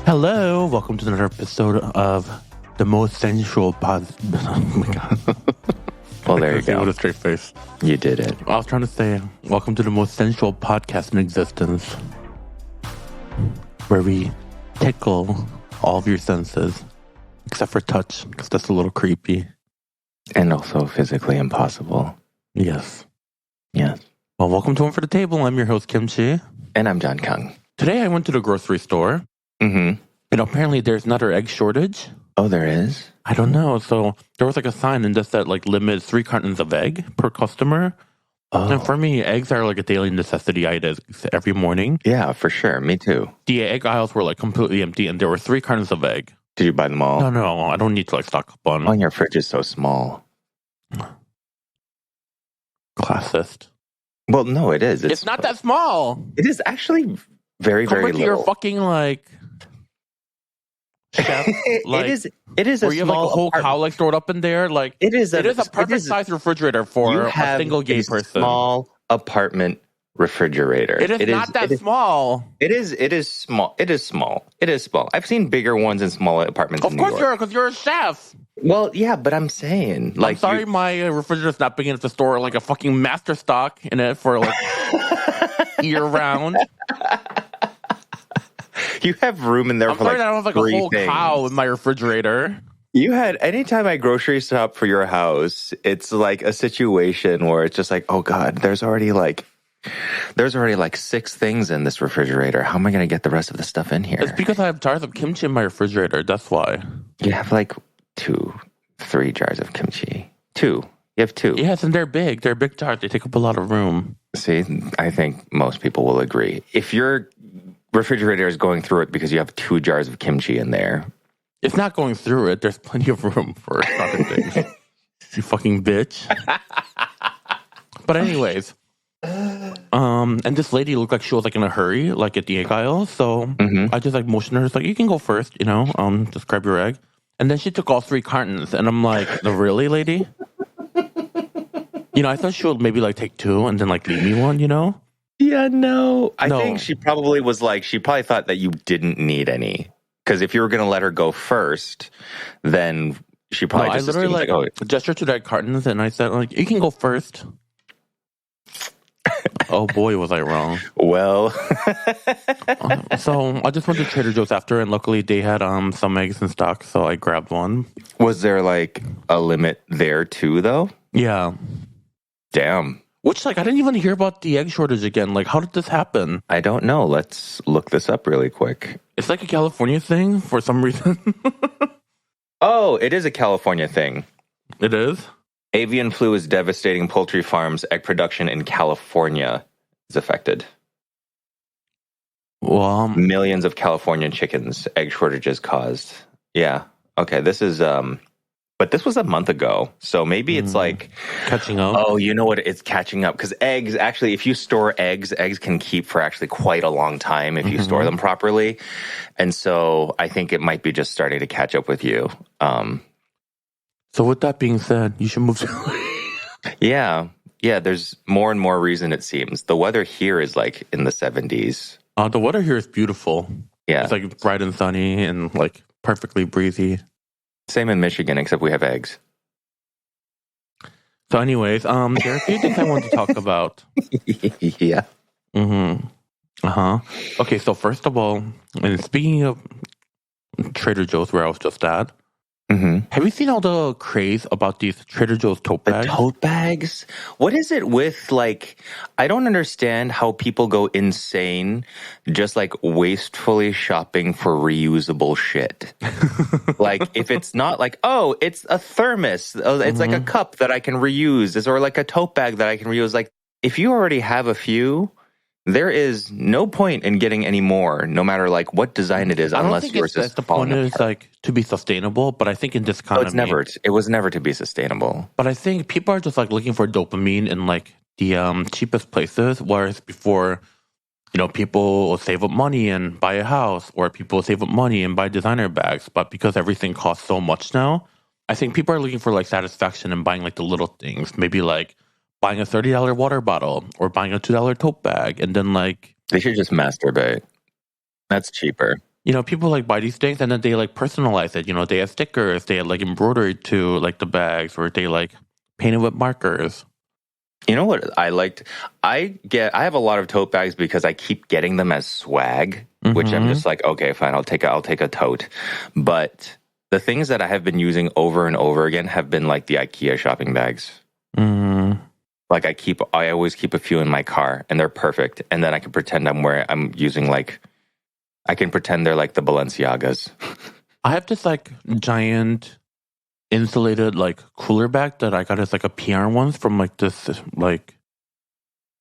Hello, welcome to another episode of the most sensual Oh my god. Well, there you go. With a straight face. You did it. I was trying to say, welcome to the most sensual podcast in existence, where we tickle all of your senses, except for touch, because that's a little creepy. And also physically impossible. Yes. Yes. Well, welcome to One for the Table. I'm your host, Kimchi. And I'm John Kung. Today I went to the grocery store. Mm-hmm. And apparently there's another egg shortage. Oh, there is? I don't know. So there was like a sign and just that like limits 3 cartons of egg per customer. Oh. And for me, eggs are like a daily necessity item every morning. Yeah, for sure. Me too. The egg aisles were like completely empty and there were 3 cartons of egg. Did you buy them all? No, I don't need to like stock up on. Oh, your fridge is so small. Classist. Well, no, it is. It's not that small. It is actually very, very little. Your fucking like chef. Like, it is a where you have like a whole cow like stored up in there. Like it is a perfect size refrigerator for a single gay person. Small apartment refrigerator. It is not that small. It is small. It is small. I've seen bigger ones in small apartments in New York. Of course because you're a chef. Well, yeah, but I'm saying, like, I'm sorry, my refrigerator's not big enough to store like a fucking master stock in it for like year round. You have room in there for like I don't have like a whole cow in my refrigerator. Anytime I grocery shop for your house, it's like a situation where it's just like, oh God, there's already like 6 things in this refrigerator. How am I going to get the rest of the stuff in here? It's because I have jars of kimchi in my refrigerator. That's why. You have like 3 jars of kimchi. 2. You have 2. Yes, and they're big. They're big jars. They take up a lot of room. See, I think most people will agree. If your refrigerator is going through it because you have 2 jars of kimchi in there. It's not going through it. There's plenty of room for other things. You fucking bitch. But anyways, and this lady looked like she was like in a hurry, like at the egg aisle. So I just like motioned her, like, you can go first, just grab your egg. And then she took all 3 cartons, and I'm like, really, lady? I thought she would maybe like take 2 and then like leave me one, Yeah, no. I think she probably thought that you didn't need any. Because if you were going to let her go first, then she probably I literally gestured to that cartons and I said, like, you can go first. Oh boy, was I wrong. Well. So I just went to Trader Joe's after, and luckily they had some eggs in stock, so I grabbed one. Was there like a limit there too, though? Yeah. Damn. Which, like, I didn't even hear about the egg shortage again. Like, how did this happen? I don't know. Let's look this up really quick. It's like a California thing for some reason. Oh, it is a California thing. It is? Avian flu is devastating poultry farms. Egg production in California is affected. Well, millions of Californian chickens, egg shortages caused. Yeah. Okay. This is, but this was a month ago. So maybe it's like catching up. Oh, you know what? It's catching up because eggs, actually, if you store eggs can keep for actually quite a long time if you store them properly. And so I think it might be just starting to catch up with you. So with that being said, you should move to Yeah. There's more and more reason, it seems. The weather here is like in the 70s. The weather here is beautiful. Yeah. It's like bright and sunny and like perfectly breezy. Same in Michigan, except we have eggs. So anyways, there are a few things I want to talk about. Yeah. Okay, so first of all, and speaking of Trader Joe's where I was just at, have you seen all the craze about these Trader Joe's tote bags? The tote bags? What is it with, like, I don't understand how people go insane just, like, wastefully shopping for reusable shit. Like, if it's not like, oh, it's a thermos, it's like a cup that I can reuse, or like a tote bag that I can reuse. Like, if you already have a few, there is no point in getting any more, no matter like what design it is, unless yours is the falling point is apart. like to be sustainable. But I think in this economy, it was never to be sustainable. But I think people are just like looking for dopamine in like the cheapest places, whereas before, people will save up money and buy a house, or people will save up money and buy designer bags. But because everything costs so much now, I think people are looking for like satisfaction in buying like the little things, maybe like buying a $30 water bottle or buying a $2 tote bag, and then like they should just masturbate. That's cheaper. You know, people like buy these things and then they like personalize it. You know, they have stickers, they have like embroidered to like the bags, or they like painted with markers. You know what I liked? I have a lot of tote bags because I keep getting them as swag, which I'm just like, okay, fine, I'll take a tote. But the things that I have been using over and over again have been like the IKEA shopping bags. Like I always keep a few in my car, and they're perfect. And then I can pretend I'm using like, I can pretend they're like the Balenciagas. I have this like giant insulated like cooler bag that I got as like a PR once from like this like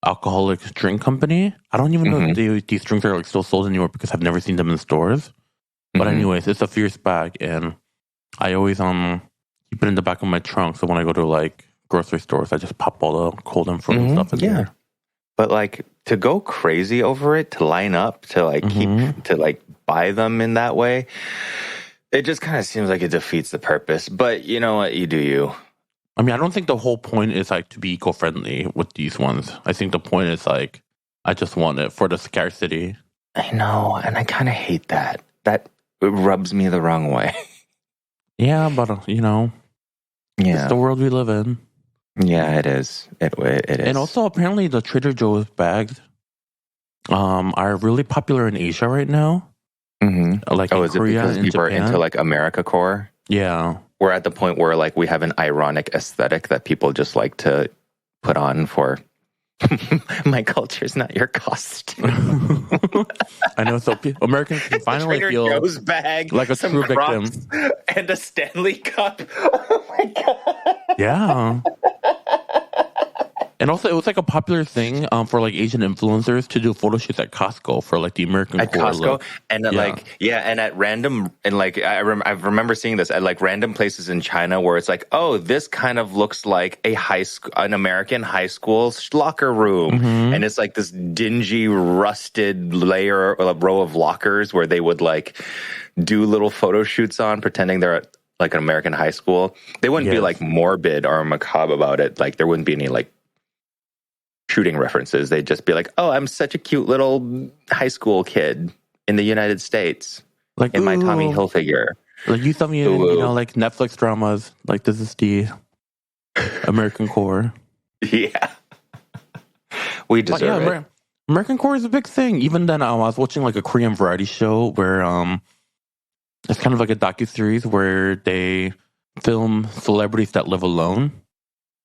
alcoholic drink company. I don't even know if these drinks are like still sold anymore because I've never seen them in stores. But anyways, it's a fierce bag, and I always keep it in the back of my trunk. So when I go to like grocery stores, I just pop all the cold and frozen stuff in there. But like to go crazy over it, to line up, to like to like buy them in that way, it just kind of seems like it defeats the purpose. But you know what? You do you. I mean, I don't think the whole point is like to be eco-friendly with these ones. I think the point is like, I just want it for the scarcity. I know, and I kind of hate that. That rubs me the wrong way. Yeah, but you know, it's the world we live in. Yeah, it is. It is. And also, apparently, the Trader Joe's bags are really popular in Asia right now. Like in is Korea, it because and people Japan? are into like America core? Yeah. We're at the point where like we have an ironic aesthetic that people just like to put on for my culture's not your costume. I know. So Americans can finally Trader feel Joe's bag, like a some true Crocs, victim. and a Stanley Cup. Oh my god! Yeah. And also, it was like a popular thing for like Asian influencers to do photo shoots at Costco for like the American At core Costco, look. and and at random, and like I remember seeing this at like random places in China where it's like, oh, this kind of looks like an American high school locker room, and it's like this dingy, rusted layer or a row of lockers where they would like do little photo shoots on, pretending they're at like an American high school. They wouldn't be like morbid or macabre about it. Like there wouldn't be any like shooting references. They'd just be like, oh, I'm such a cute little high school kid in the United States, like in my Tommy Hilfiger. Like you saw me in, you know, like Netflix dramas. Like this is the American core. Yeah, we deserve it. American core is a big thing. Even then, I was watching like a Korean variety show where it's kind of like a docuseries where they film celebrities that live alone.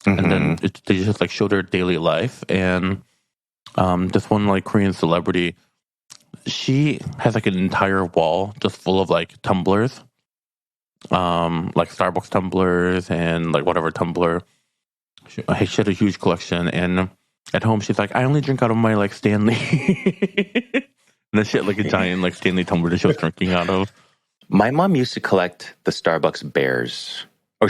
And then they just like show their daily life. And this one like Korean celebrity, she has like an entire wall just full of like tumblers, like Starbucks tumblers and like whatever tumbler. She had a huge collection, and at home she's like, I only drink out of my like Stanley. And then she had like a giant like Stanley tumbler that she was drinking out of. My mom used to collect the Starbucks bears. Or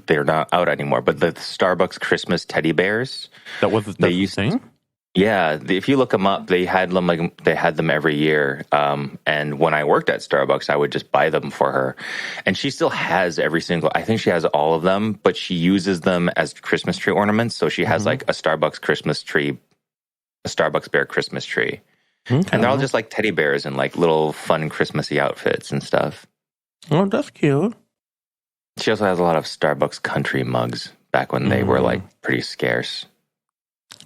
they're not out anymore, but the Starbucks Christmas teddy bears. That was the thing? Yeah, if you look them up, they had them every year. And when I worked at Starbucks, I would just buy them for her. And she still has I think she has all of them, but she uses them as Christmas tree ornaments. So she has like a Starbucks Christmas tree, a Starbucks bear Christmas tree. Okay. And they're all just like teddy bears and like little fun Christmassy outfits and stuff. Oh, that's cute. She also has a lot of Starbucks country mugs back when they were like pretty scarce.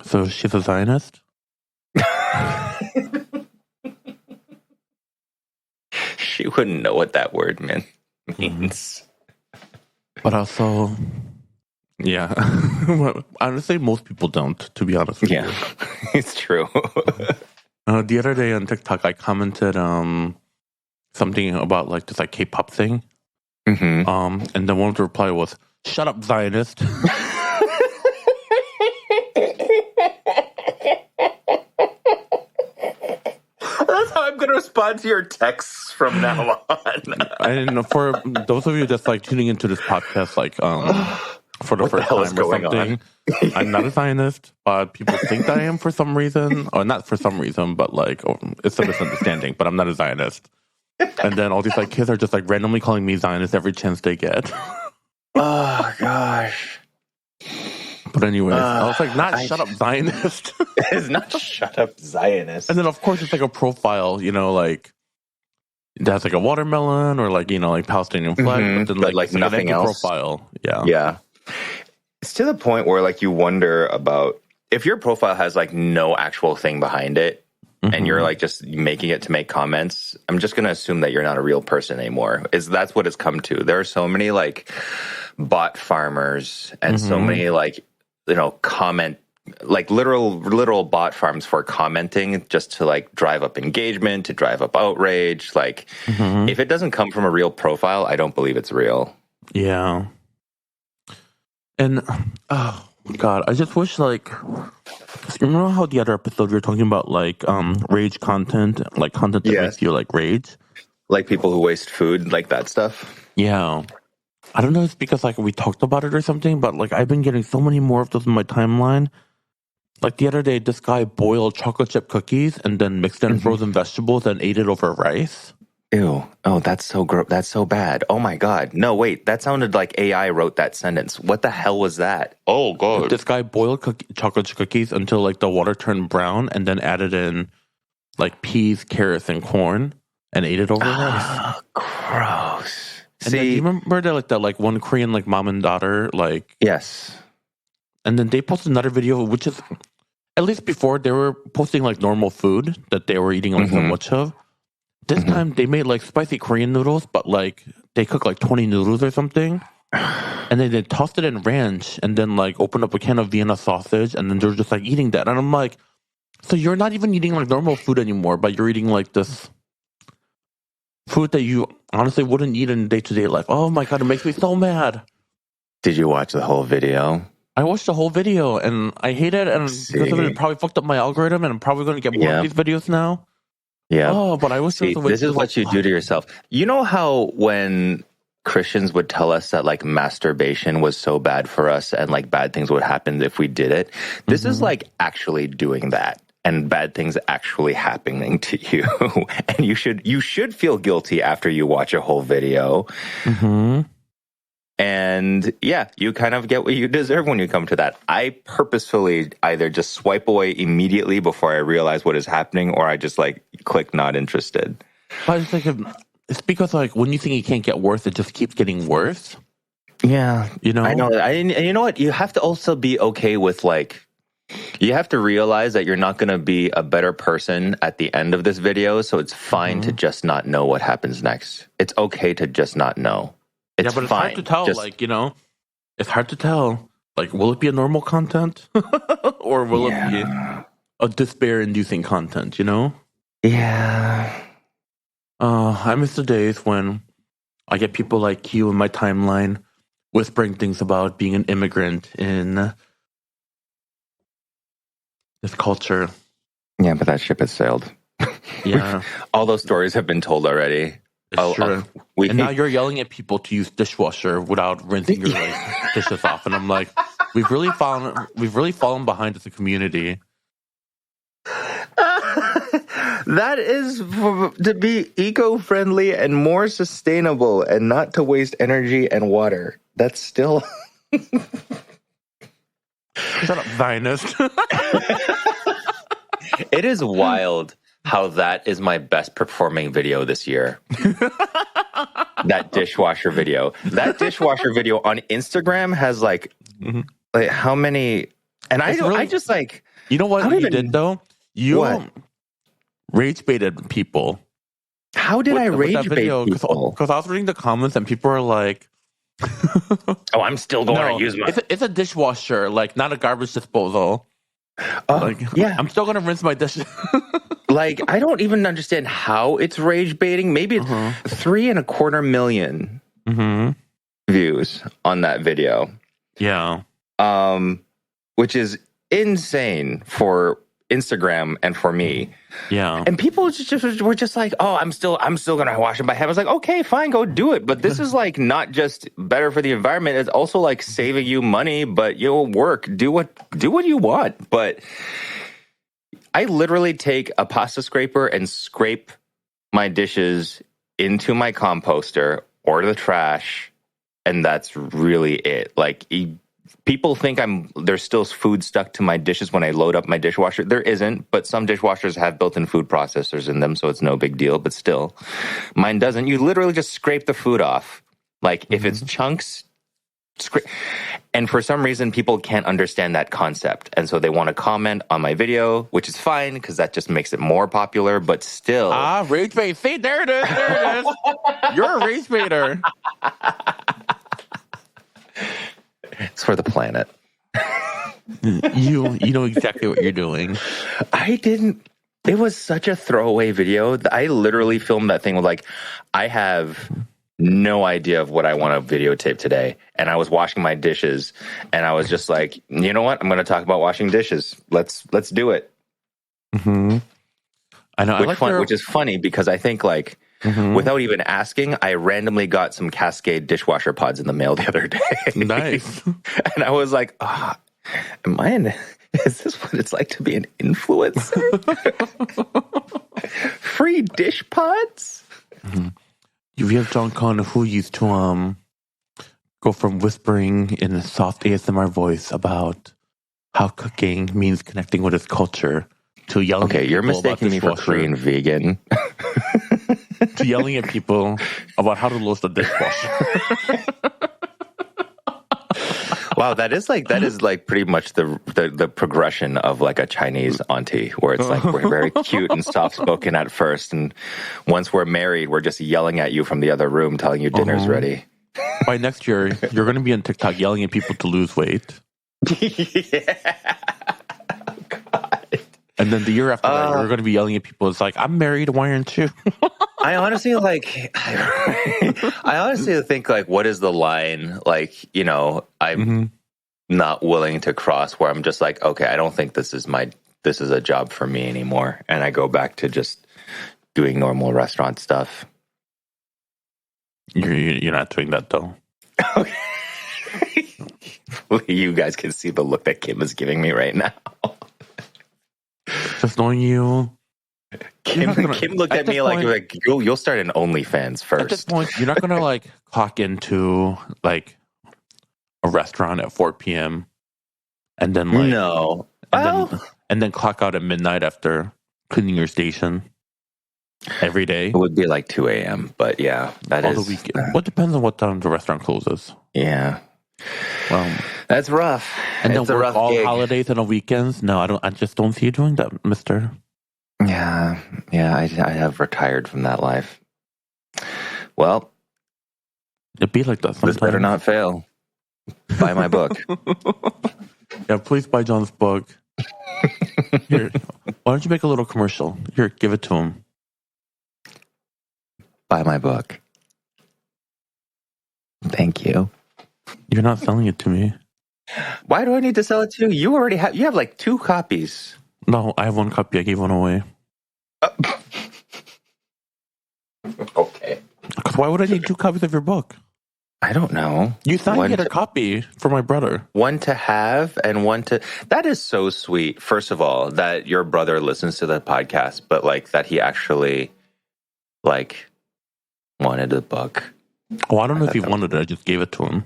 So she's a Zionist? She wouldn't know what that word means. But also, yeah. Honestly, most people don't, to be honest with you. It's true. The other day on TikTok, I commented something about like this like K-pop thing. And then one of the reply was, "Shut up, Zionist." That's how I'm going to respond to your texts from now on. And for those of you that's like tuning into this podcast, like for the first time or something, I'm not a Zionist, but people think that I am for some reason, or not for some reason, but like it's a misunderstanding. But I'm not a Zionist. And then all these like kids are just like randomly calling me Zionist every chance they get. Oh gosh. But anyways, I was like, not shut up, Zionist. It's not shut up, Zionist. And then, of course, it's like a profile, you know, like, that's like a watermelon or like, you know, like Palestinian flag, but then But, like, it's nothing an empty else. profile. Yeah. Yeah. It's to the point where like you wonder about if your profile has like no actual thing behind it and you're like just making it to make comments, I'm just going to assume that you're not a real person anymore. That's what it's come to. There are so many like bot farmers and so many like, you know, comment, like literal bot farms for commenting just to like drive up engagement, to drive up outrage. Like if it doesn't come from a real profile, I don't believe it's real. Yeah. And, oh, God, I just wish, like, remember how the other episode we were talking about, like, rage content, like content that makes you, like, rage? Like people who waste food, like that stuff? Yeah. I don't know if it's because, like, we talked about it or something, but, like, I've been getting so many more of those in my timeline. Like, the other day, this guy boiled chocolate chip cookies and then mixed in frozen vegetables and ate it over rice. Ew. Oh, that's so that's so bad. Oh my God. No, wait. That sounded like AI wrote that sentence. What the hell was that? Oh God. This guy boiled chocolate chip cookies until like the water turned brown and then added in like peas, carrots, and corn and ate it over rice. Gross. And then, do you remember that one Korean like mom and daughter like? Yes. And then they posted another video, which is at least before they were posting like normal food that they were eating like so much of. This time they made like spicy Korean noodles, but like they cooked like 20 noodles or something. And then they tossed it in ranch and then like opened up a can of Vienna sausage and then they're just like eating that. And I'm like, so you're not even eating like normal food anymore, but you're eating like this food that you honestly wouldn't eat in day-to-day life. Oh my God, it makes me so mad. Did you watch the whole video? I watched the whole video and I hate it. And because of it, it probably fucked up my algorithm and I'm probably going to get more of these videos now. Yeah. Oh, but I wish there was a way. This is what you do to yourself. You know how when Christians would tell us that like masturbation was so bad for us and like bad things would happen if we did it? This is like actually doing that and bad things actually happening to you. And you should feel guilty after you watch a whole video. And yeah, you kind of get what you deserve when you come to that. I purposefully either just swipe away immediately before I realize what is happening, or I just like click not interested. But it's like it's because like when you think it can't get worse, it just keeps getting worse. Yeah, you know. I know. And you know what? You have to also be okay with like. You have to realize that you're not going to be a better person at the end of this video, so it's fine to just not know what happens next. It's okay to just not know. It's but it's fine. hard to tell. Like, you know, it's hard to tell. Like, will it be a normal content? Or will it be a despair-inducing content, you know? Yeah. I miss the days when I get people like you in my timeline whispering things about being an immigrant in this culture. Yeah, but that ship has sailed. Yeah. All those stories have been told already. It's true. And now you're yelling at people to use dishwasher without rinsing your dishes off, and I'm like, we've really fallen behind as a community. That is to be eco-friendly and more sustainable, and not to waste energy and water. That's still. Shut up, Zionist. It is wild how that is my best performing video this year. That dishwasher video. That dishwasher video on Instagram has like how many? And I just like. You know what you did though? You rage baited people. How did I rage bait people? Because I was reading the comments and people are like, "Oh, I'm still going to use my." It's a dishwasher, like not a garbage disposal. Yeah, I'm still gonna rinse my dishes. Like, I don't even understand how it's rage baiting. Maybe it's 3.25 million views on that video. Yeah. Which is insane for Instagram and for me. Yeah. And people were just like, "Oh, I'm still gonna wash it by hand." I was like, "Okay, fine, go do it." But this is like not just better for the environment; it's also like saving you money. But you'll work, do what you want. But I literally take a pasta scraper and scrape my dishes into my composter or the trash, and that's really it. Like people think there's still food stuck to my dishes when I load up my dishwasher. There isn't, but some dishwashers have built-in food processors in them, so it's no big deal. But still, mine doesn't. You literally just scrape the food off. Like if it's chunks, and for some reason people can't understand that concept, and so they want to comment on my video, which is fine because that just makes it more popular. But still, rage bait. See, there it is. There it is. You're a rage baiter. It's for the planet. You know exactly what you're doing. I didn't. It was such a throwaway video. I literally filmed that thing with like, I have no idea of what I want to videotape today. And I was washing my dishes and I was just like, you know what? I'm going to talk about washing dishes. Let's do it. Mm-hmm. I know. Which is funny because I think like, without even asking, I randomly got some Cascade dishwasher pods in the mail the other day. Nice. And I was like, is this what it's like to be an influencer? Free dish pods? Mm-hmm. We have John Connor who used to go from whispering in a soft ASMR voice about how cooking means connecting with his culture to yelling. Okay, you're mistaking me for Korean vegan. To yelling at people about how to load the dishwasher. Wow, that is like pretty much the progression of like a Chinese auntie, where it's like we're very cute and soft spoken at first, and once we're married, we're just yelling at you from the other room, telling you dinner's ready. By next year, you're going to be on TikTok yelling at people to lose weight. Yeah. God. And then the year after that, you're going to be yelling at people. It's like, I'm married. Why aren't you? I honestly think like, what is the line? Like, you know, I'm not willing to cross where I'm just like, okay, I don't think this is a job for me anymore. And I go back to just doing normal restaurant stuff. You're not doing that though. Okay. You guys can see the look that Kim is giving me right now. Just knowing you. Kim looked at me like you'll start an OnlyFans first. At this point, you're not going to like clock into like a restaurant at 4 p.m. and then like no, and then clock out at midnight after cleaning your station every day. It would be like 2 a.m. But yeah, that is. The weekend. Well, it depends on what time the restaurant closes. Yeah. Well, that's rough. And it's then work all gig. Holidays and on weekends. No, I just don't see you doing that, Mister. Yeah. I have retired from that life. Well, it'd be like that sometimes. This better not fail. Buy my book. Yeah, please buy John's book. Here, why don't you make a little commercial? Here, give it to him. Buy my book. Thank you. You're not selling it to me. Why do I need to sell it to you? You have like 2 copies. No, I have 1 copy. I gave 1 away. Okay. Because why would I need 2 copies of your book? I don't know. You thought you had a copy for my brother. 1 to have and 1 to... That is so sweet. First of all, that your brother listens to the podcast, but like that he actually like wanted the book. Oh, I don't know if he wanted it. I just gave it to him.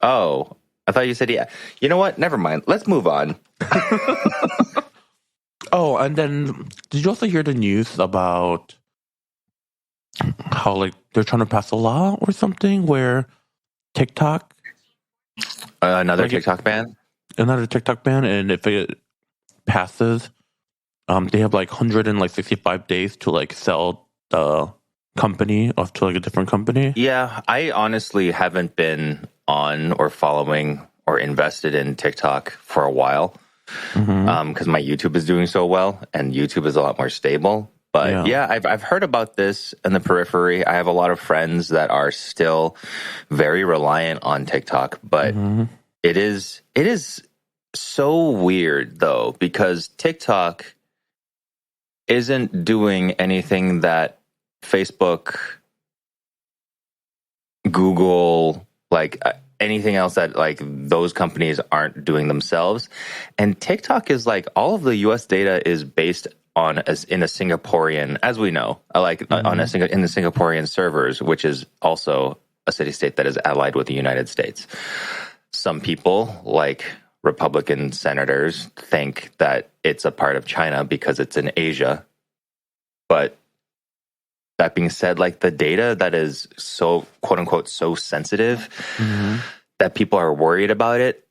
Oh, I thought you said yeah. You know what? Never mind. Let's move on. Oh, and then did you also hear the news about how like they're trying to pass a law or something where TikTok another TikTok ban, and if it passes, they have like 165 days to like sell the company off to like a different company. Yeah, I honestly haven't been on or following or invested in TikTok for a while because my YouTube is doing so well and YouTube is a lot more stable. But yeah, I've heard about this in the periphery. I have a lot of friends that are still very reliant on TikTok, but it is so weird though because TikTok isn't doing anything that Facebook, Google, like anything else that like those companies aren't doing themselves. And TikTok is like all of the US data is based on in a Singaporean, as we know, like in the Singaporean servers, which is also a city state that is allied with the United States. some people, like Republican senators, think that it's a part of China because it's in Asia. But that being said, like the data that is so quote unquote so sensitive that people are worried about it,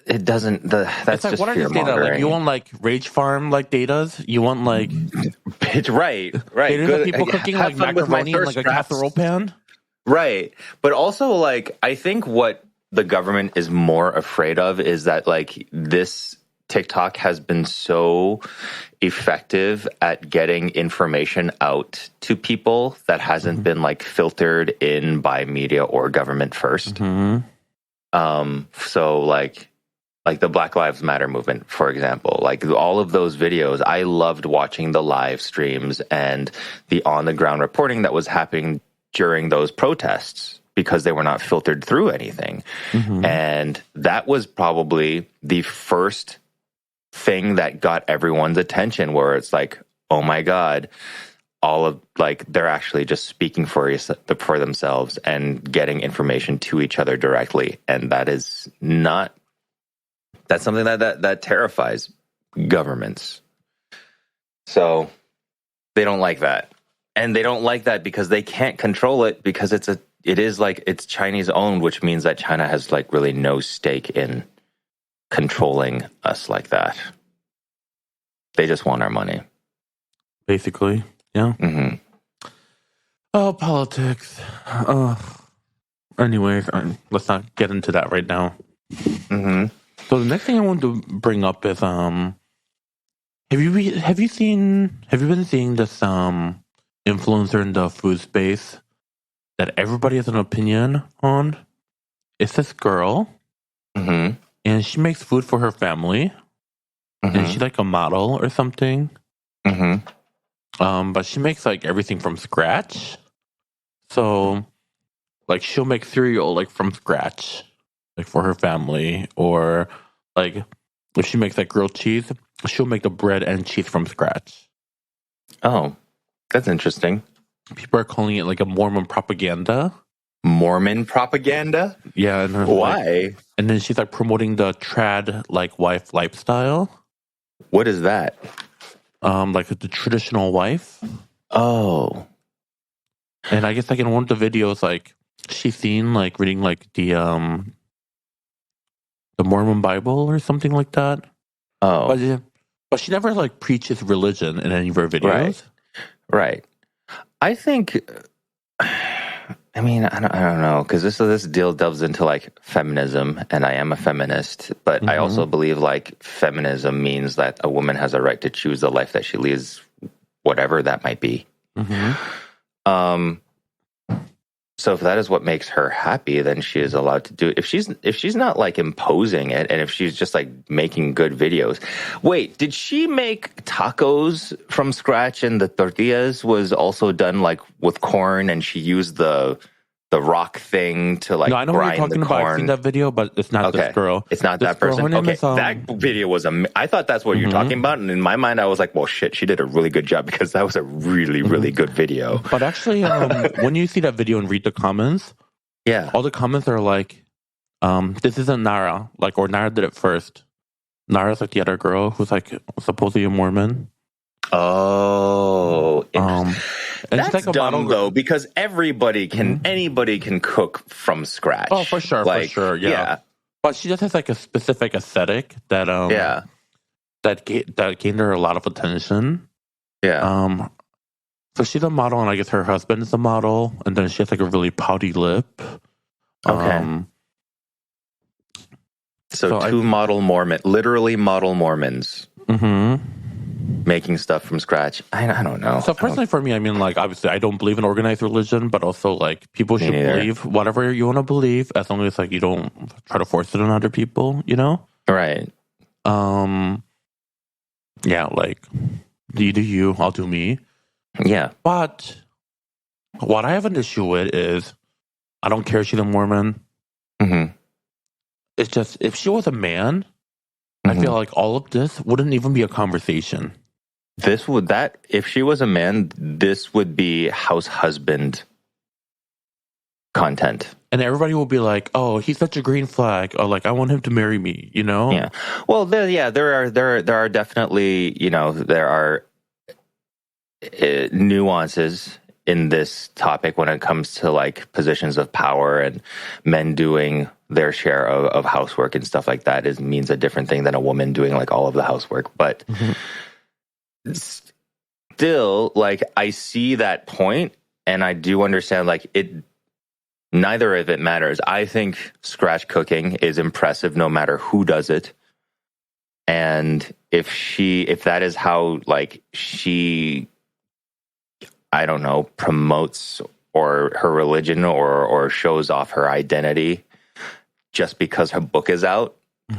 it doesn't. That's It's like, just what are fear these data? Like, you want like Rage Farm like datas? You want like right. data Good. of people cooking Have like fun with my macaroni in like thirst a traps. casserole pan? Right. But also, like, I think what the government is more afraid of is that, like, this TikTok has been so effective at getting information out to people that hasn't been, like, filtered in by media or government first. So, like the Black Lives Matter movement, for example, like all of those videos, I loved watching the live streams and the on-the-ground reporting that was happening during those protests because they were not filtered through anything. And that was probably the first thing that got everyone's attention, where it's like, oh my God, all of like they're actually just speaking for themselves and getting information to each other directly. And that is not, that's something that terrifies governments. So they don't like that. And they don't like that because they can't control it, because it is like it's Chinese owned, which means that China has like really no stake in controlling us like that. They just want our money. Basically, yeah. Oh, politics. Anyways, let's not get into that right now. So the next thing I want to bring up is have you been seeing this influencer in the food space that everybody has an opinion on? It's this girl, and she makes food for her family, and she's like a model or something. But she makes like everything from scratch. So, like, she'll make cereal like from scratch, like for her family, or like if she makes like grilled cheese, she'll make the bread and cheese from scratch. Oh, that's interesting. People are calling it like a Mormon propaganda. Mormon propaganda? Yeah. And why? And then she's like promoting the trad like wife lifestyle. What is that? Like the traditional wife. Oh. And I guess like in one of the videos, like she's seen like reading like the Mormon Bible or something like that. Oh. But she never like preaches religion in any of her videos. Right. I think, I mean, I don't know, because this deal delves into like feminism, and I am a feminist, but I also believe like feminism means that a woman has a right to choose the life that she leads, whatever that might be. So if that is what makes her happy, then she is allowed to do it. If she's not like imposing it, and if she's just like making good videos. Wait, did she make tacos from scratch, and the tortillas was also done like with corn, and she used the rock thing to like grind the corn? No, I know what you're talking about. I've seen that video, but it's not this girl. It's not that person. Okay, that video was I thought that's what you're talking about, and in my mind, I was like, well, shit, she did a really good job, because that was a really, really good video. But actually, when you see that video and read the comments, all the comments are like, this isn't Nara, like, or Nara did it first. Nara's like the other girl who's like supposedly a Mormon. Oh, and that's like a dumb though, because anybody can cook from scratch. Oh, for sure, yeah. But she just has like a specific aesthetic that that gained her a lot of attention. So she's a model, and I guess her husband is a model, and then she has like a really pouty lip. So two literally model Mormons. Making stuff from scratch. I don't know. So personally, for me, I mean, like, obviously, I don't believe in organized religion, but also, like, people should believe whatever you want to believe, as long as, like, you don't try to force it on other people, you know? Right. Yeah, like, you do you, I'll do me. Yeah. But what I have an issue with is, I don't care if she's a Mormon. It's just, if she was a man, I feel like all of this wouldn't even be a conversation. If she was a man, this would be house husband content. And everybody will be like, "Oh, he's such a green flag," or like, "I want him to marry me," you know? Yeah. Well, there are definitely, there are nuances in this topic when it comes to like positions of power, and men doing their share of housework and stuff like that means a different thing than a woman doing like all of the housework. But still, like, I see that point, and I do understand like neither of it matters. I think scratch cooking is impressive no matter who does it. And if that is how like she, I don't know, promotes or her religion or shows off her identity just because her book is out.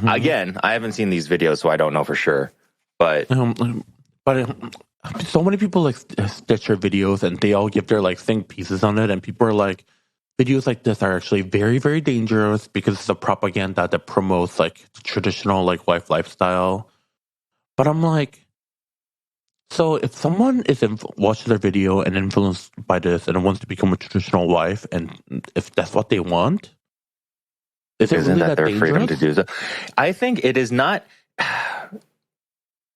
Again, I haven't seen these videos, so I don't know for sure. But so many people like stitch her videos, and they all give their like think pieces on it, and people are like, videos like this are actually very, very dangerous because it's a propaganda that promotes like traditional like lifestyle. But I'm like, so if someone is watches their video and influenced by this and wants to become a traditional wife, and if that's what they want, isn't really that their dangerous? Freedom to do so? I think it is not.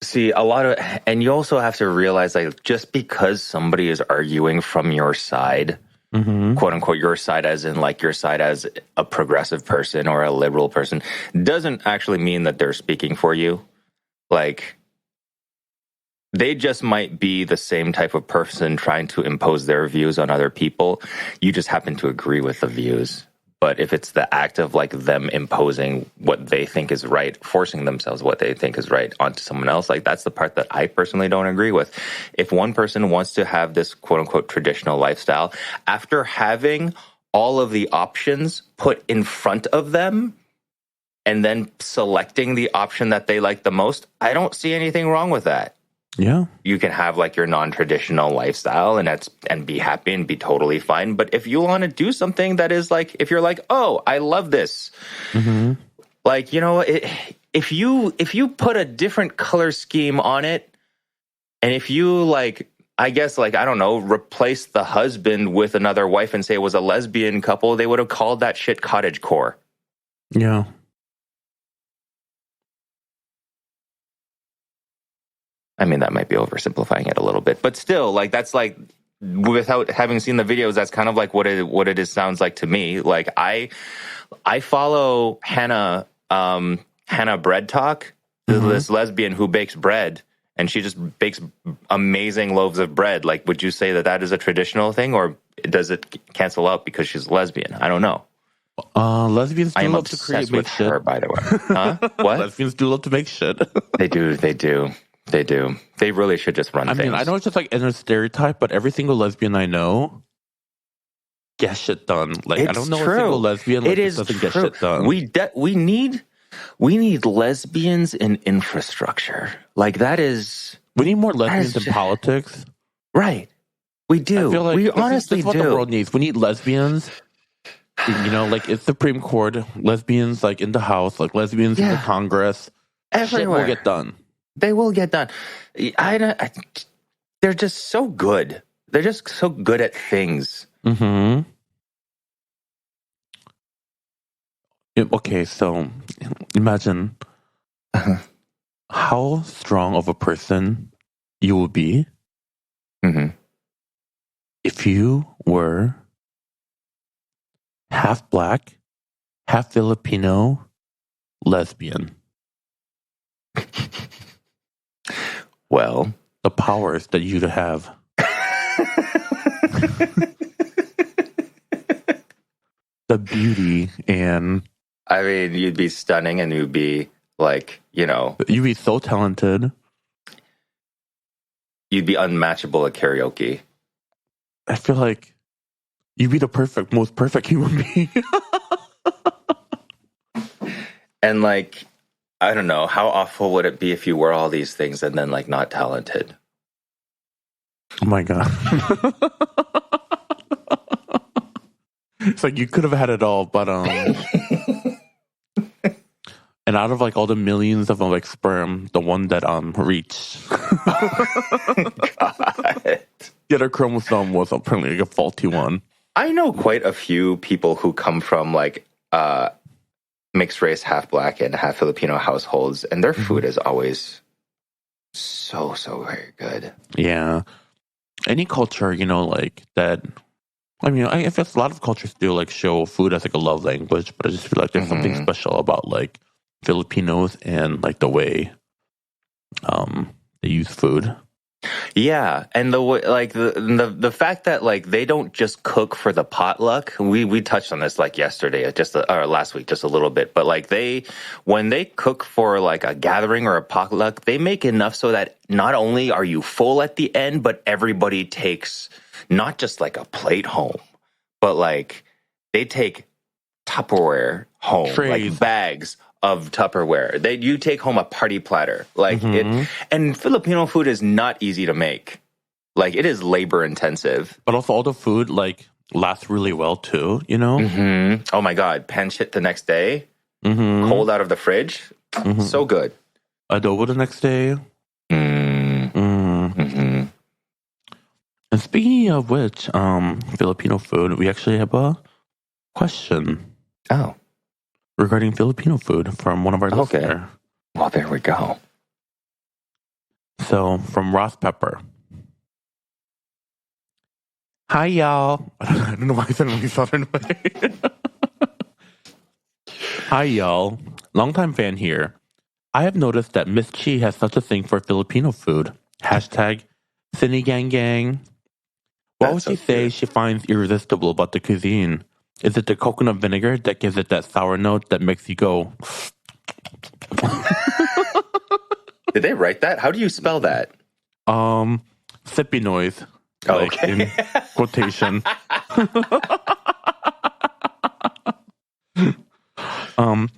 See, and you also have to realize, like, just because somebody is arguing from your side, quote unquote, your side as in like your side as a progressive person or a liberal person, doesn't actually mean that they're speaking for you. Like, they just might be the same type of person trying to impose their views on other people. You just happen to agree with the views. But if it's the act of like them imposing what they think is right, forcing themselves what they think is right onto someone else, like that's the part that I personally don't agree with. If one person wants to have this quote unquote traditional lifestyle, after having all of the options put in front of them and then selecting the option that they like the most, I don't see anything wrong with that. Yeah. You can have like your non-traditional lifestyle and be happy and be totally fine. But if you want to do something that is like, if you're like, oh, I love this, like, if you put a different color scheme on it, and if you like, I guess, like, I don't know, replace the husband with another wife and say it was a lesbian couple, they would have called that shit cottagecore. Yeah. I mean, that might be oversimplifying it a little bit, but still, like, that's like, without having seen the videos, that's kind of like what it sounds like to me. Like, I follow Hannah Bread Talk, this lesbian who bakes bread, and she just bakes amazing loaves of bread. Like, would you say that is a traditional thing, or does it cancel out because she's a lesbian? I don't know. Lesbians do love to create make shit. Her, by the way. Huh? What? Lesbians do love to make shit. They do. They really should just run things. I mean, I know it's just like in a stereotype, but every single lesbian I know gets shit done. Like, I don't know a single lesbian that doesn't get shit done. We need lesbians in infrastructure. Like, that is... We need more lesbians in politics. Right. We do. I feel like we honestly do. That's what the world needs. We need lesbians, like it's Supreme Court, lesbians like in the House, like lesbians in the Congress. Everywhere. Shit will get done. They will get done. They're just so good. They're just so good at things. Okay, so imagine how strong of a person you will be if you were half black, half Filipino, lesbian. Well, the powers that you'd have. The beauty and... I mean, you'd be stunning, and you'd be like, You'd be so talented. You'd be unmatchable at karaoke. I feel like you'd be the most perfect human being. And like... I don't know. How awful would it be if you were all these things and then, like, not talented? Oh, my God. It's like you could have had it all, but... And out of, like, all the millions of, like, sperm, the one that reached... God. The other chromosome was apparently like a faulty one. I know quite a few people who come from like mixed race, half black and half Filipino households, and their food is always so very good. Yeah. Any culture, like that. I mean, I guess a lot of cultures do like show food as like a love language, but I just feel like there's something special about like Filipinos and like the way they use food. Yeah, and the way, like the fact that like they don't just cook for the potluck. We touched on this like yesterday, or last week, just a little bit. But like when they cook for like a gathering or a potluck, they make enough so that not only are you full at the end, but everybody takes not just like a plate home, but like they take Tupperware home, Trays. like bags of Tupperware. You take home a party platter. Like it, and Filipino food is not easy to make. Like it is labor intensive. But also all the food like lasts really well too, Oh my God. Pan shit the next day. Cold out of the fridge. So good. Adobo the next day. And speaking of which, Filipino food, we actually have a question. Oh. Regarding Filipino food from one of our listeners. Well, there we go. So, from Ross Pepper. Hi, y'all. I don't know why I said it in a southern way. Hi, y'all. Longtime fan here. I have noticed that Miss Chi has such a thing for Filipino food. Hashtag Sinigang. What would she say she finds irresistible about the cuisine? Is it the coconut vinegar that gives it that sour note that makes you go... Did they write that? How do you spell that? Sippy noise. Oh, like okay. In quotation. And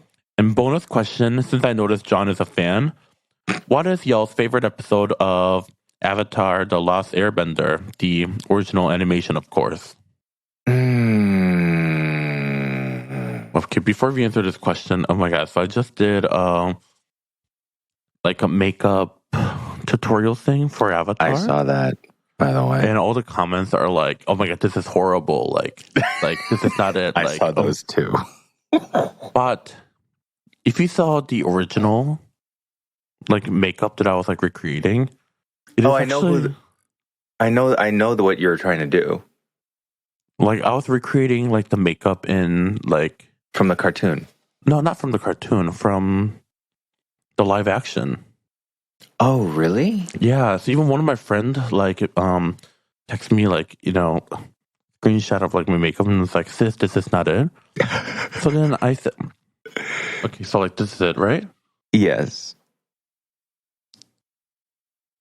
bonus question, since I noticed John is a fan, what is y'all's favorite episode of Avatar: The Last Airbender? The original animation, of course. Okay, before we answer this question, oh my god, so I just did like a makeup tutorial thing for Avatar. I saw that, by the way. And all the comments are like, oh my god, this is horrible. Like this is not it. I saw those too. But if you saw the original like makeup that I was like recreating, I know what you're trying to do. Like I was recreating like the makeup in like from the cartoon. No, not from the cartoon, from the live action. Oh, really? Yeah. So even one of my friends like texted me like, screenshot of like my makeup and was like, sis, this is not it. So then I said, okay, so like this is it, right? Yes.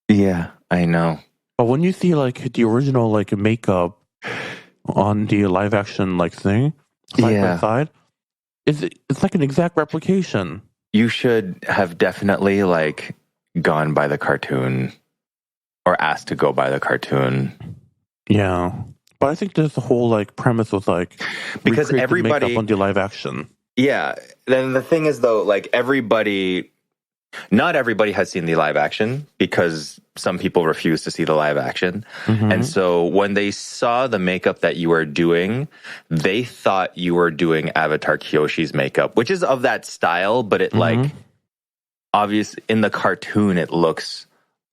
Yeah, I know. But when you see like the original like makeup on the live action like thing, side by side, it's like an exact replication. You should have definitely like gone by the cartoon or asked to go by the cartoon. Yeah. But I think there's the whole like premise was like because everybody makeup on the live action. Yeah. Then the thing is though, like not everybody has seen the live action because some people refuse to see the live action. And so when they saw the makeup that you were doing, they thought you were doing Avatar Kyoshi's makeup, which is of that style, but it like obviously in the cartoon it looks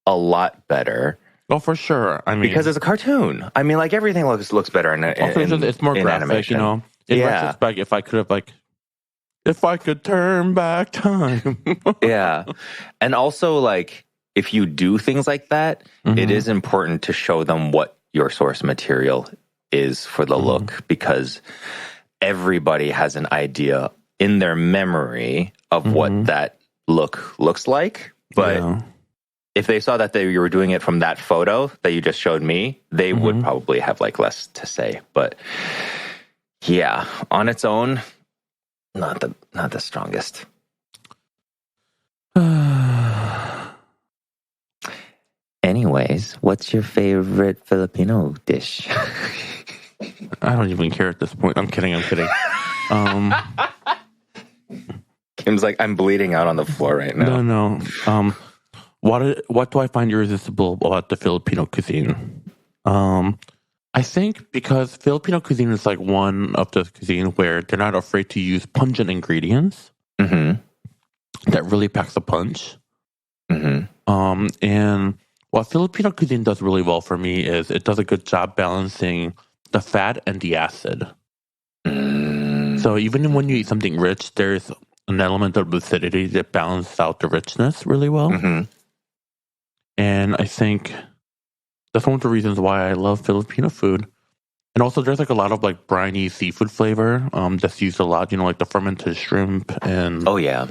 a lot better. Oh, for sure. I mean, because it's a cartoon. I mean, like everything looks better in it's more graphic, animation. In retrospect, if I could turn back time. Yeah. And also, like, if you do things like that, it is important to show them what your source material is for the look, because everybody has an idea in their memory of what that look looks like. But if they saw that you were doing it from that photo that you just showed me, they would probably have like less to say. But yeah, on its own, not the strongest. Anyways, what's your favorite Filipino dish? I don't even care at this point. I'm kidding. Kim's like, I'm bleeding out on the floor right now. No. What do I find irresistible about the Filipino cuisine? I think because Filipino cuisine is like one of the cuisine where they're not afraid to use pungent ingredients Mm-hmm. that really packs a punch. Mm-hmm. And what Filipino cuisine does really well for me is it does a good job balancing the fat and the acid. Mm-hmm. So even when you eat something rich, there's an element of acidity that balances out the richness really well. Mm-hmm. And I think that's one of the reasons why I love Filipino food. And also there's like a lot of like briny seafood flavor that's used a lot, like the fermented shrimp, and Oh, yeah.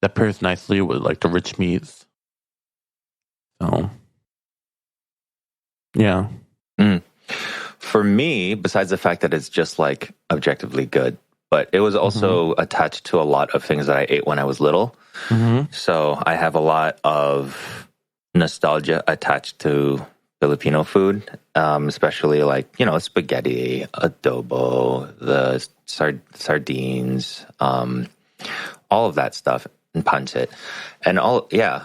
that pairs nicely with like the rich meats. So, yeah. Mm. For me, besides the fact that it's just like objectively good, but it was also attached to a lot of things that I ate when I was little. Mm-hmm. So I have a lot of nostalgia attached to Filipino food, especially like, spaghetti, adobo, the sardines, all of that stuff, and pancit. And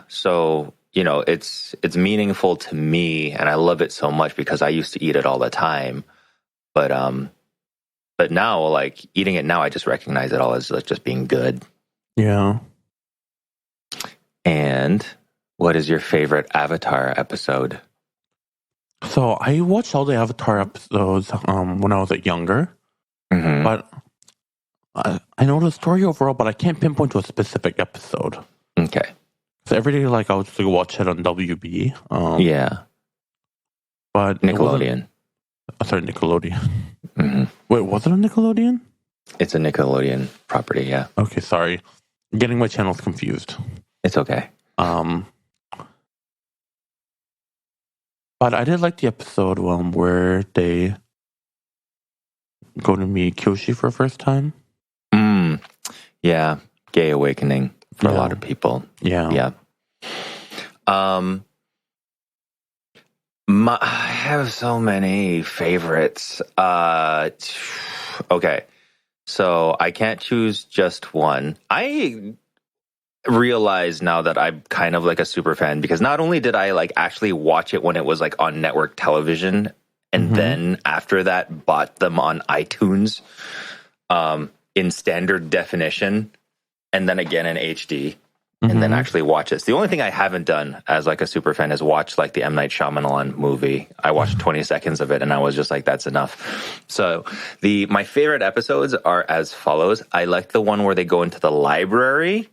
so, it's meaningful to me, and I love it so much because I used to eat it all the time. But now, like, eating it now, I just recognize it all as like just being good. Yeah. And what is your favorite Avatar episode? So I watched all the Avatar episodes when I was like younger, Mm-hmm. but I know the story overall, but I can't pinpoint to a specific episode. Okay. So every day, like, I would just like, watch it on WB. Yeah. But Nickelodeon. Sorry, Nickelodeon. Mm-hmm. Wait, was it on Nickelodeon? It's a Nickelodeon property, yeah. Okay, sorry. I'm getting my channels confused. It's okay. But I did like the episode where they go to meet Kyoshi for the first time. Yeah. Gay awakening for a lot of people. Yeah. Yeah. I have so many favorites. Okay. So I can't choose just one. I realize now that I'm kind of like a super fan because not only did I like actually watch it when it was like on network television, and then after that bought them on iTunes in standard definition, and then again in HD, and then actually watch it. It's the only thing I haven't done as like a super fan is watch like the M. Night Shyamalan movie. I watched 20 seconds of it and I was just like, that's enough. So my favorite episodes are as follows. I like the one where they go into the library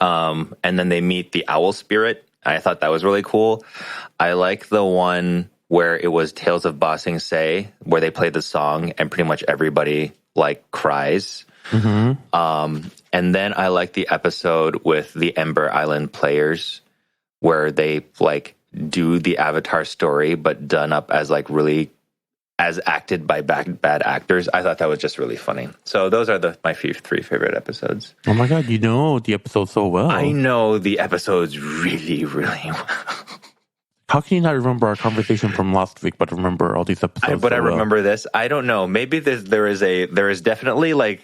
and then they meet the owl spirit. I thought that was really cool. I like the one where it was Tales of Ba Sing Se, where they play the song and pretty much everybody like cries. And then I like the episode with the Ember Island players where they like do the Avatar story, but done up as like really as acted by bad actors. I thought that was just really funny. So those are my three favorite episodes. Oh my God, you know the episode so well. I know the episodes really, really well. How can you not remember our conversation from last week, but remember all these episodes? I remember this. I don't know. Maybe there is definitely like,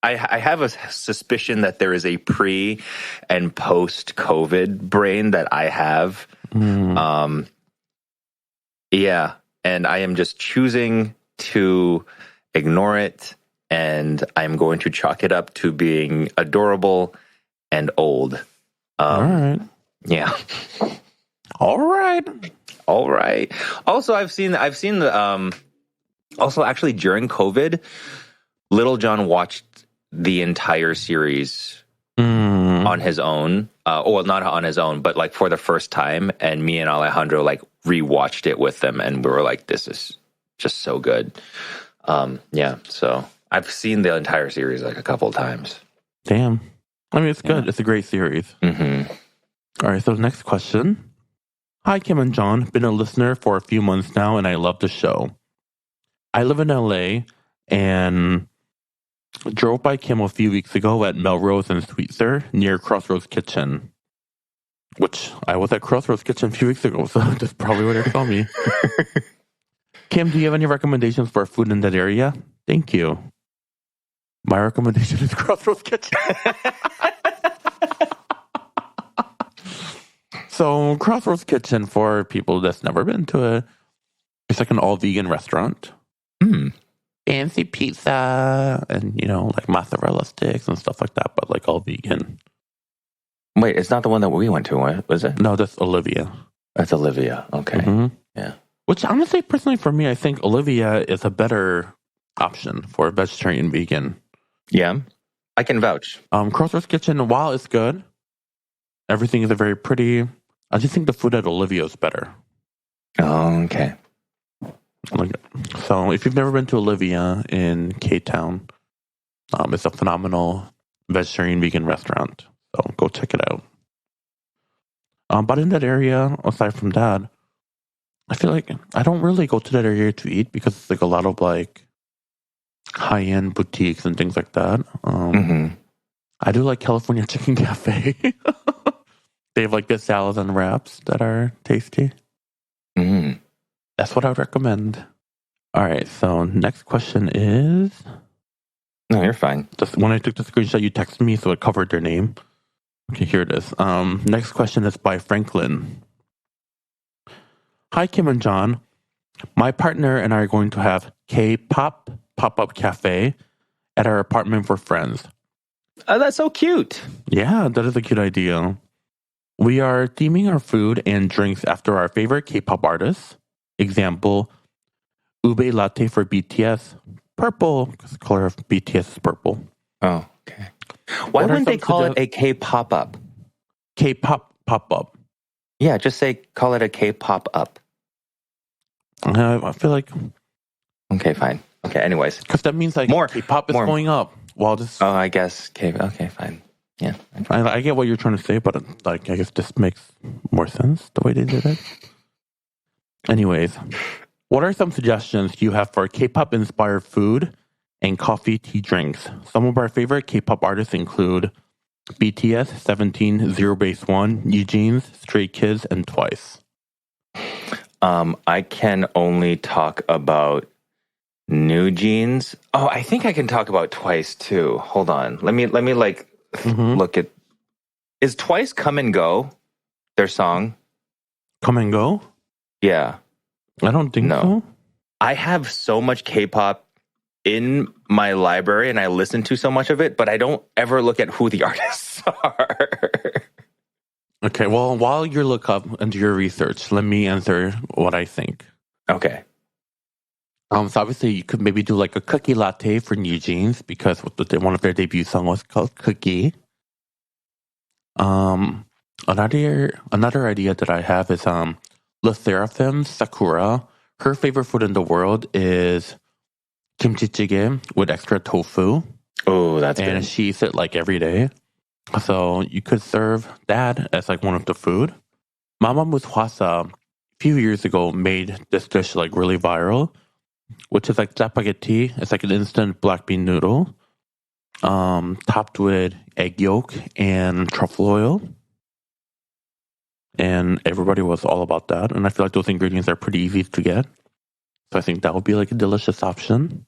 I have a suspicion that there is a pre and post COVID brain that I have. Yeah. And I am just choosing to ignore it. And I'm going to chalk it up to being adorable and old. All right. Yeah. All right. Also, I've seen the, also actually during COVID, Little John watched the entire series on his own. Well, not on his own, but like for the first time. And me and Alejandro like rewatched it with them, and we were like, "This is just so good." Yeah. So I've seen the entire series like a couple of times. Damn. I mean, it's good. It's a great series. All right. So next question. Hi, Kim and John. Been a listener for a few months now, and I love the show. I live in LA and drove by Kim a few weeks ago at Melrose and Sweetser near Crossroads Kitchen. Which I was at Crossroads Kitchen a few weeks ago, so that's probably where they saw me. Kim, do you have any recommendations for food in that area? Thank you. My recommendation is Crossroads Kitchen. So Crossroads Kitchen, for people that's never been to it, It's like an all-vegan restaurant. Fancy pizza and, like mozzarella sticks and stuff like that, but like all vegan. Wait, it's not the one that we went to, was it? No, that's Olivia. That's Olivia. Okay. Mm-hmm. Yeah. Which honestly, personally for me, I think Olivia is a better option for vegetarian vegan. Yeah. I can vouch. Crossroads Kitchen, while it's good, everything is very pretty. I just think the food at Olivia is better. Oh, okay. So if you've never been to Olivia in K-Town, it's a phenomenal vegetarian vegan restaurant. So go check it out. But in that area, aside from that, I feel like I don't really go to that area to eat because it's like a lot of like high-end boutiques and things like that. I do like California Chicken Cafe. They have like good salads and wraps that are tasty. That's what I would recommend. All right, so next question is... No, you're fine. When I took the screenshot, you texted me, so it covered their name. Okay, here it is. Next question is by Franklin. Hi, Kim and John. My partner and I are going to have K-pop pop-up cafe at our apartment for friends. Oh, that's so cute. Yeah, that is a cute idea. We are theming our food and drinks after our favorite K-pop artists. Example, ube latte for BTS. Purple, because the color of BTS is purple. Oh, okay. Why wouldn't they call it a K-pop-up? K-pop pop-up. Yeah, just call it a K-pop-up. I feel like... Okay, fine. Okay, anyways. Because that means like K-pop is going up. While this... Oh, I guess. Okay, fine. Yeah. I get what you're trying to say, but like I guess this makes more sense the way they did it. Anyways, what are some suggestions you have for K-pop inspired food and coffee tea drinks? Some of our favorite K-pop artists include BTS, 17, Zero Base One, Eugene's, Stray Kids, and Twice. I can only talk about New Jeans. Oh, I think I can talk about Twice too. Hold on. Let me like look at... Is Twice Come and Go their song? Come and Go? Yeah. I don't think so. I have so much K-pop in my library and I listen to so much of it, but I don't ever look at who the artists are. Okay, well, while you look up and do your research, let me answer what I think. Okay. So obviously you could maybe do like a cookie latte for New Jeans because one of their debut songs was called Cookie. Another idea that I have is Le Seraphim's Sakura. Her favorite food in the world is kimchi jjigae with extra tofu. Oh, that's good. And she eats it like every day. So you could serve that as like one of the food. Mama Hwasa a few years ago made this dish like really viral, which is like spaghetti. It's like an instant black bean noodle, topped with egg yolk and truffle oil. And everybody was all about that. And I feel like those ingredients are pretty easy to get. So I think that would be like a delicious option.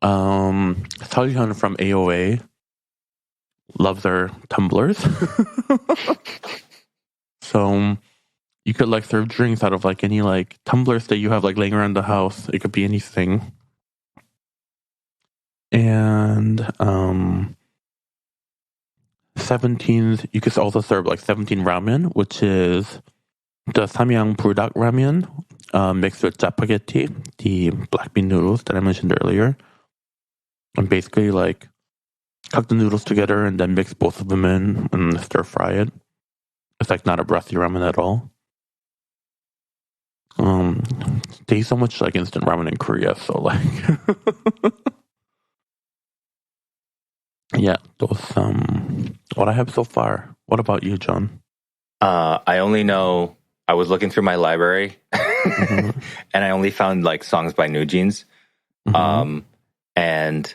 Salihan from AOA loves their tumblers. So you could like serve drinks out of like any like tumblers that you have like laying around the house. It could be anything. And 17, you could also serve like 17 ramen, which is the samyang buldak ramen mixed with spaghetti, the black bean noodles that I mentioned earlier. And basically like cook the noodles together and then mix both of them in and stir fry it. It's like not a breathy ramen at all. They eat so much like instant ramen in Korea, so like yeah, those what I have so far. What about you, John? I only know I was looking through my library and I only found like songs by New Jeans. And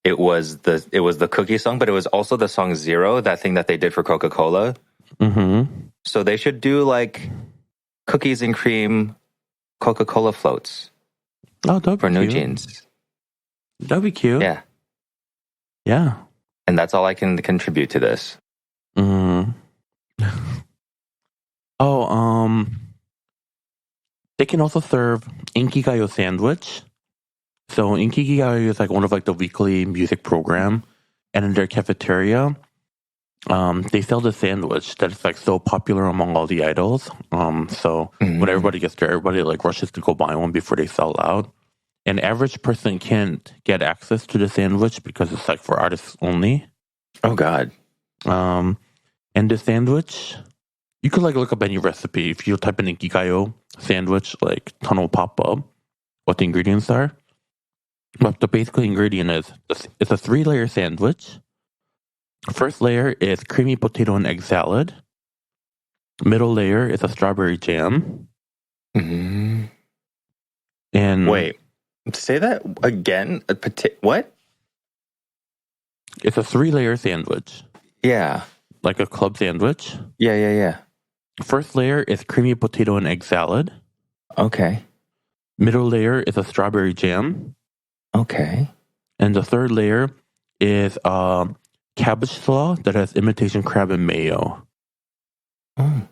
it was the cookie song, but it was also the song Zero, that thing that they did for Coca-Cola. So they should do like cookies and cream Coca-Cola floats. Oh, that'd be for New cute. Jeans. That'd be cute. Yeah. Yeah. And that's all I can contribute to this. Oh, They can also serve Inkigayo sandwich. So Inkigayo is like one of like the weekly music program, and in their cafeteria, they sell the sandwich that is like so popular among all the idols. So when everybody gets there, everybody like rushes to go buy one before they sell out. An average person can't get access to the sandwich because it's like for artists only. Oh God. And the sandwich, you could like look up any recipe. If you type in Inkigayo sandwich, like ton will pop up what the ingredients are. But the basic ingredient is it's a 3-layer sandwich. First layer is creamy potato and egg salad. Middle layer is a strawberry jam. Mm-hmm. And wait, say that again. What? It's a 3-layer sandwich. Yeah. Like a club sandwich. Yeah. First layer is creamy potato and egg salad. Okay. Middle layer is a strawberry jam. Okay. And the third layer is cabbage slaw that has imitation crab and mayo. Oh.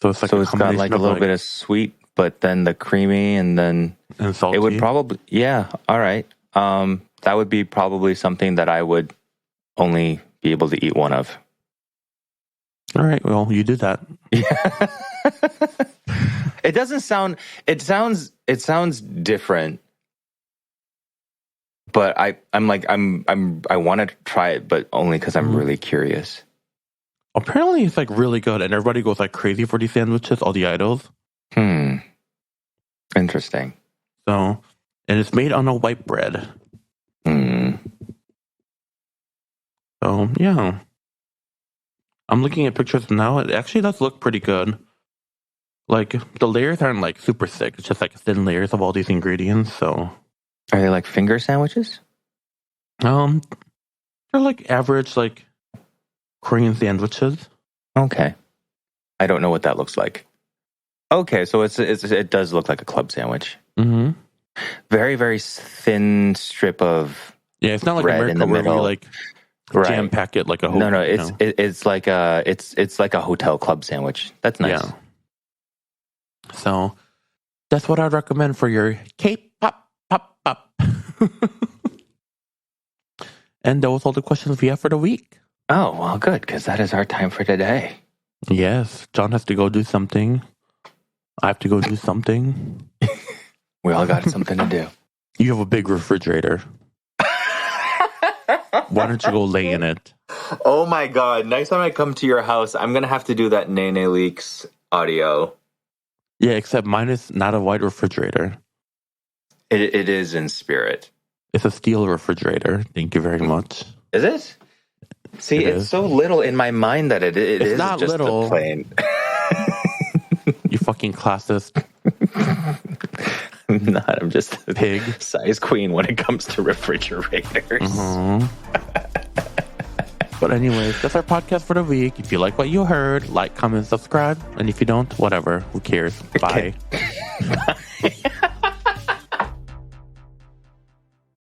So it's like it's got like a little bit of sweet, but then the creamy and salty. It would probably, yeah. All right. That would be probably something that I would only be able to eat one of. All right. Well, you do that. Yeah. It doesn't sound. It sounds different. But I want to try it, but only because I'm really curious. Apparently, it's like really good, and everybody goes like crazy for these sandwiches. All the idols. Interesting. So, and it's made on a white bread. So yeah, I'm looking at pictures now. It actually does look pretty good. Like the layers aren't like super thick. It's just like thin layers of all these ingredients. So. Are they like finger sandwiches? They're like average, like Korean sandwiches. Okay, I don't know what that looks like. Okay, so it does look like a club sandwich. Mm-hmm. Very very thin strip of it's not like bread America in the where middle. we like jam pack it like a no. It's like a hotel club sandwich. That's nice. Yeah. So that's what I'd recommend for your K-pop. And that was all the questions we have for the week. Oh, well, good, because that is our time for today. Yes, John has to go do something. I have to go do something. We all got something to do. You have a big refrigerator. Why don't you go lay in it? Oh my God. Next time I come to your house, I'm going to have to do that Nene Leaks audio. Yeah, except mine is not a white refrigerator. It is in spirit. It's a steel refrigerator. Thank you very much. Is it? See, it's so little in my mind that it is not just little. A plane. You fucking classist. I'm not. I'm just a pig. Size queen when it comes to refrigerators. But anyways, that's our podcast for the week. If you like what you heard, like, comment, subscribe. And if you don't, whatever. Who cares? Bye. Bye.